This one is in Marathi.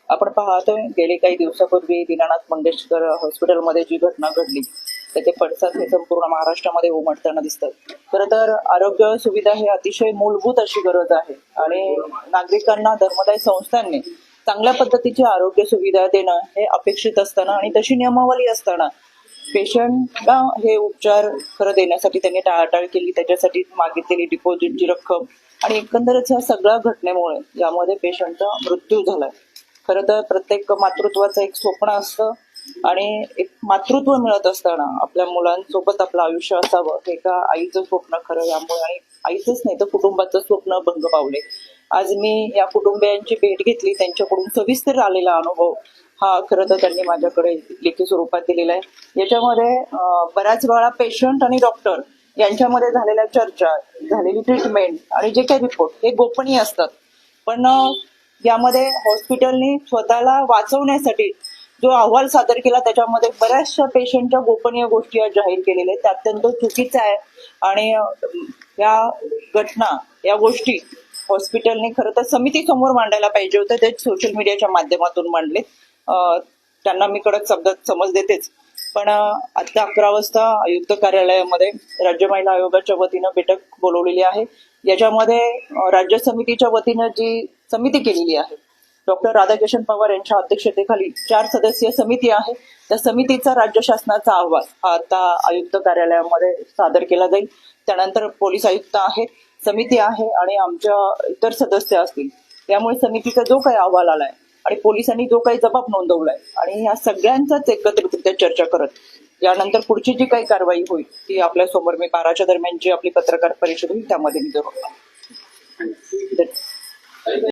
आपण पाहतोय गेली काही दिवसापूर्वी दीनानाथ मंगेशकर हॉस्पिटलमध्ये जी घटना घडली त्याचे पडसाद हे संपूर्ण महाराष्ट्रामध्ये उमटताना दिसतात। खरं तर आरोग्य सुविधा ही अतिशय मूलभूत अशी गरज आहे आणि नागरिकांना धर्मदाय संस्थांनी चांगल्या पद्धतीची आरोग्य सुविधा देणं हे अपेक्षित असताना आणि तशी नियमावली असताना पेशंटला हे उपचार खरं देण्यासाठी त्यांनी टाळाटाळ केली, त्याच्यासाठी मागितलेली डिपॉझिटची रक्कम आणि एकंदरच ह्या सगळ्या घटनेमुळे यामध्ये पेशंटचा मृत्यू झालाय। खरं तर प्रत्येक मातृत्वाचं एक स्वप्न असतं आणि एक मातृत्व मिळत असताना आपल्या मुलांसोबत आपलं आयुष्य असावं हे का आईचं स्वप्न खरं यामुळे आणि आईचंच नाही तर कुटुंबाचं स्वप्न भंग पावले। आज मी या कुटुंबियांची भेट घेतली, त्यांच्याकडून सविस्तर आलेला अनुभव हा खरं तर त्यांनी माझ्याकडे लेखी स्वरूपात दिलेला आहे। याच्यामध्ये बऱ्याच वेळा पेशंट आणि डॉक्टर यांच्यामध्ये झालेल्या चर्चा, झालेली ट्रीटमेंट आणि जे काही रिपोर्ट हे गोपनीय असतात, पण यामध्ये हॉस्पिटलनी स्वतःला वाचवण्यासाठी जो अहवाल सादर केला त्याच्यामध्ये बऱ्याचशा पेशंटच्या गोपनीय गोष्टी जाहीर केलेल्या आहेत, ते अत्यंत चुकीचं आहे आणि या घटना या गोष्टी हॉस्पिटलने खरं तर समिती समोर मांडायला पाहिजे होतं, ते सोशल मीडियाच्या माध्यमातून मांडले। त्यांना मी कडक शब्दात समज देतेच, पण आता 11 वाजता आयुक्त कार्यालयामध्ये राज्य महिला आयोगाच्या वतीनं बैठक बोलवलेली आहे। याच्यामध्ये राज्य समितीच्या वतीनं जी समिती केलेली आहे डॉक्टर राधाकिशन पवार यांच्या अध्यक्षतेखाली 4 सदस्यीय समिती आहे, त्या समितीचा राज्य शासनाचा अहवाल हा आता आयुक्त कार्यालयामध्ये सादर केला जाईल। त्यानंतर पोलीस आयुक्त आहे, समिती आहे आणि आमच्या इतर सदस्य असतील, त्यामुळे समितीचा जो काही अहवाल आलाय आणि पोलिसांनी जो काही जबाब नोंदवलाय आणि या सगळ्यांचाच एकत्रितरित्या चर्चा करत यानंतर पुढची जी काही कारवाई होईल ती आपल्या समोर मी 12च्या दरम्यानची आपली पत्रकार परिषद होईल त्यामध्ये मी जरूर